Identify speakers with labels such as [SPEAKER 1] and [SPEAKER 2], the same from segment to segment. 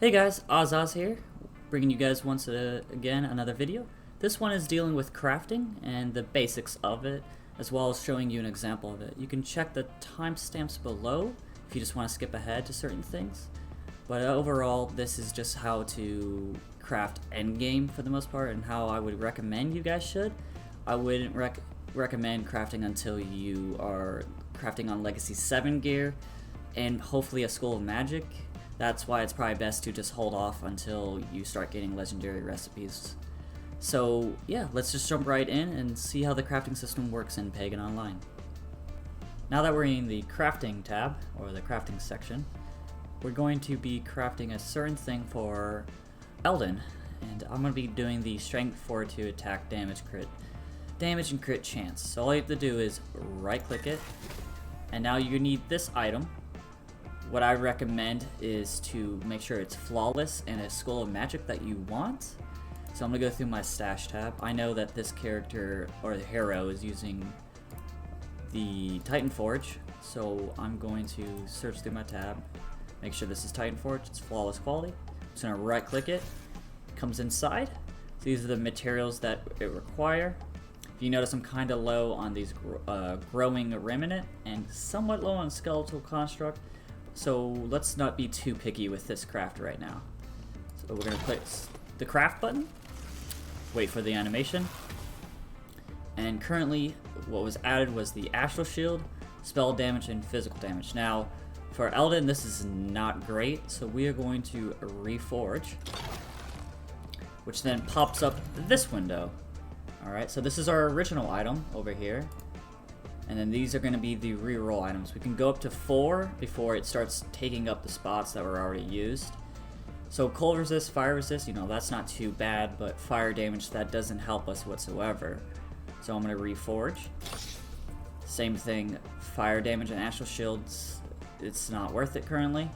[SPEAKER 1] Hey guys, Oz here, bringing you guys once again another video. This one is dealing with crafting and the basics of it, as well as showing you an example of it. You can check the timestamps below if you just want to skip ahead to certain things. But overall, this is just how to craft endgame for the most part, and how I would recommend you guys should. I wouldn't recommend crafting until you are crafting on Legacy 7 gear and hopefully a School of Magic. That's why it's probably best to just hold off until you start getting legendary recipes. So yeah, let's just jump right in and see how the crafting system works in Pagan Online. Now that we're in the crafting tab, or the crafting section, we're going to be crafting a certain thing for Eldon. And I'm going to be doing the strength 4-2 attack damage and crit chance. So all you have to do is right click it, and now you need this item. What I recommend is to make sure it's flawless and a School of Magic that you want. So I'm going to go through my stash tab. I know that this character, or the hero, is using the Titan Forge. So I'm going to search through my tab, make sure this is Titan Forge, it's flawless quality. I'm just going to right click it, comes inside. So these are the materials that it require. If you notice, I'm kind of low on these growing remnant and somewhat low on skeletal construct. So let's not be too picky with this craft right now. So we're going to click the craft button, wait for the animation, and currently what was added was the astral shield, spell damage, and physical damage. Now for Eldon, this is not great, so we are going to reforge, which then pops up this window. Alright, so this is our original item over here. And then these are going to be the reroll items. We can go up to 4 before it starts taking up the spots that were already used. So cold resist, fire resist, that's not too bad, but fire damage, that doesn't help us whatsoever. So I'm going to reforge. Same thing, fire damage and astral shields, it's not worth it currently.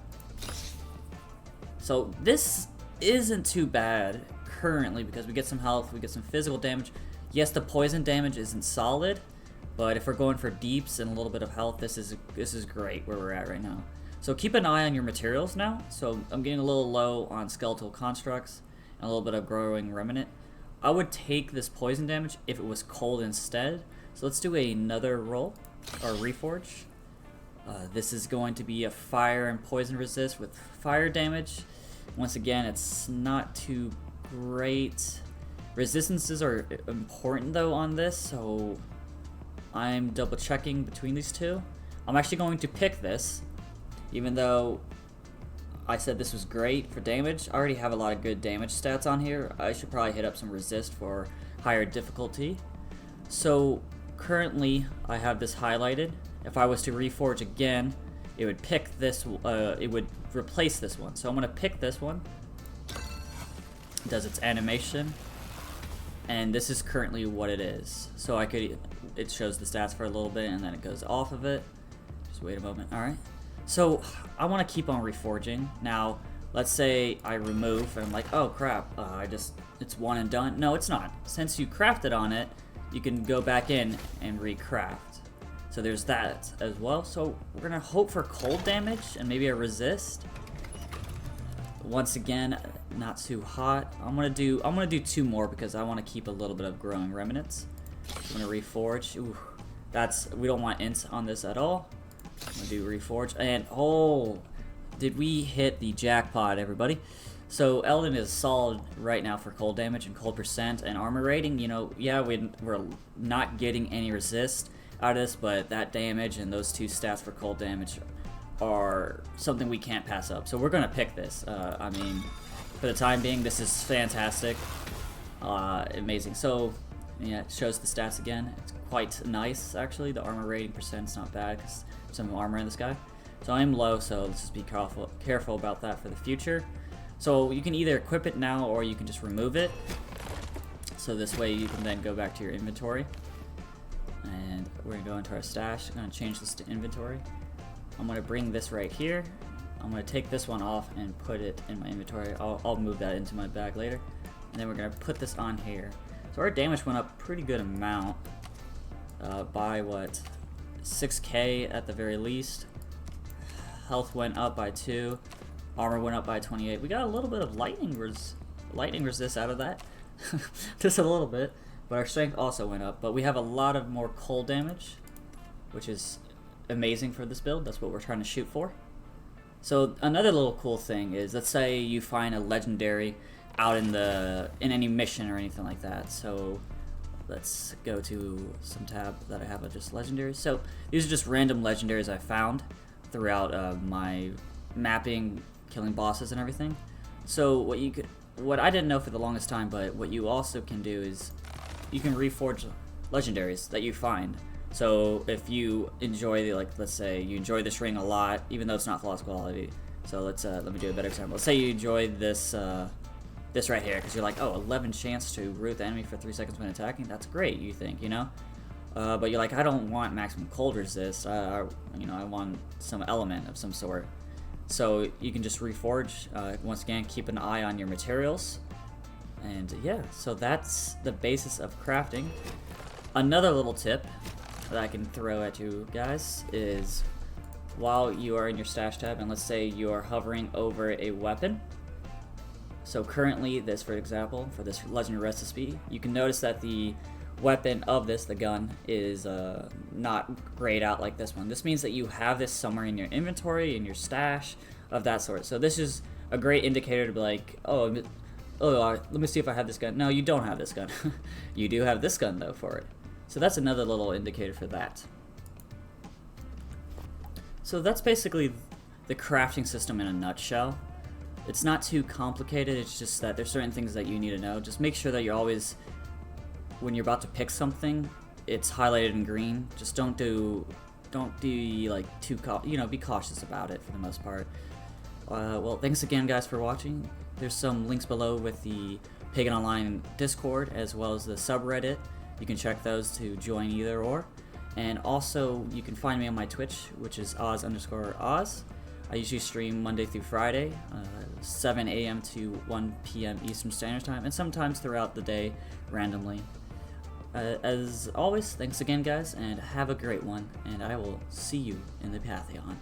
[SPEAKER 1] So this isn't too bad currently because we get some health, we get some physical damage. Yes, the poison damage isn't solid, but if we're going for deeps and a little bit of health, this is great where we're at right now. So keep an eye on your materials now. So I'm getting a little low on skeletal constructs and a little bit of growing remnant. I would take this poison damage if it was cold instead. So let's do another roll, or reforge. This is going to be a fire and poison resist with fire damage. Once again, it's not too great. Resistances are important though on this, so I'm double checking between these two. I'm actually going to pick this, even though I said this was great for damage. I already have a lot of good damage stats on here. I should probably hit up some resist for higher difficulty. So currently I have this highlighted. If I was to reforge again, it would pick this, it would replace this one. So I'm going to pick this one. It does its animation. And this is currently what it is. So it shows the stats for a little bit and then it goes off of it. Just wait a moment. Alright. So I want to keep on reforging. Now, let's say I remove and I'm like, oh crap, it's one and done. No, it's not. Since you crafted on it, you can go back in and recraft. So there's that as well. So we're going to hope for cold damage and maybe a resist. Once again, not too hot. I'm gonna do 2 more because I want to keep a little bit of growing remnants. I'm gonna reforge. Ooh, we don't want int on this at all. I'm gonna do reforge, and oh, did we hit the jackpot, everybody? So Eldon is solid right now for cold damage and cold percent and armor rating. Yeah, we're not getting any resist out of this, but that damage and those 2 stats for cold damage are something we can't pass up. So we're gonna pick this. I mean, for the time being, this is fantastic. Amazing. So yeah, it shows the stats again. It's quite nice actually. The armor rating percent's not bad because some armor in this guy. So I'm low, so let's just be careful about that for the future. So you can either equip it now or you can just remove it. So this way you can then go back to your inventory. And we're gonna go into our stash. I'm gonna change this to inventory. I'm going to bring this right here. I'm going to take this one off and put it in my inventory. I'll move that into my bag later. And then we're going to put this on here. So our damage went up pretty good amount. By what? 6k at the very least. Health went up by 2. Armor went up by 28. We got a little bit of lightning resist out of that. Just a little bit. But our strength also went up. But we have a lot of more cold damage, which is amazing for this build. That's what we're trying to shoot for. So another little cool thing is, let's say you find a legendary out in any mission or anything like that. So let's go to some tab that I have of just legendaries. So these are just random legendaries I found throughout my mapping, killing bosses and everything. So what I didn't know for the longest time, but what you also can do is you can reforge legendaries that you find. So if you enjoy let's say you enjoy this ring a lot, even though it's not flawless quality. So let me do a better example. Let's say you enjoy this this right here, because you're like, oh, 11 chance to root the enemy for 3 seconds when attacking. That's great, you think, you know? But you're like, I don't want maximum cold resist. You know, I want some element of some sort. So you can just reforge. Once again, keep an eye on your materials. And yeah, so that's the basis of crafting. Another little tip that I can throw at you guys is, while you are in your stash tab, and let's say you are hovering over a weapon. So currently, for example, for this legendary recipe, you can notice that the weapon of this, the gun, is not grayed out like this one. This means that you have this somewhere in your inventory, in your stash, of that sort. So this is a great indicator to be like, oh, let me see if I have this gun. No, you don't have this gun. You do have this gun, though, for it. So that's another little indicator for that. So that's basically the crafting system in a nutshell. It's not too complicated, it's just that there's certain things that you need to know. Just make sure that you're always, when you're about to pick something, it's highlighted in green. Just don't be like too, be cautious about it for the most part. Well, thanks again, guys, for watching. There's some links below with the Pagan Online Discord, as well as the subreddit. You can check those to join either or. And also, you can find me on my Twitch, which is Oz_Oz. I usually stream Monday through Friday, 7 a.m. to 1 p.m. Eastern Standard Time, and sometimes throughout the day, randomly. As always, thanks again, guys, and have a great one, and I will see you in the Pantheon.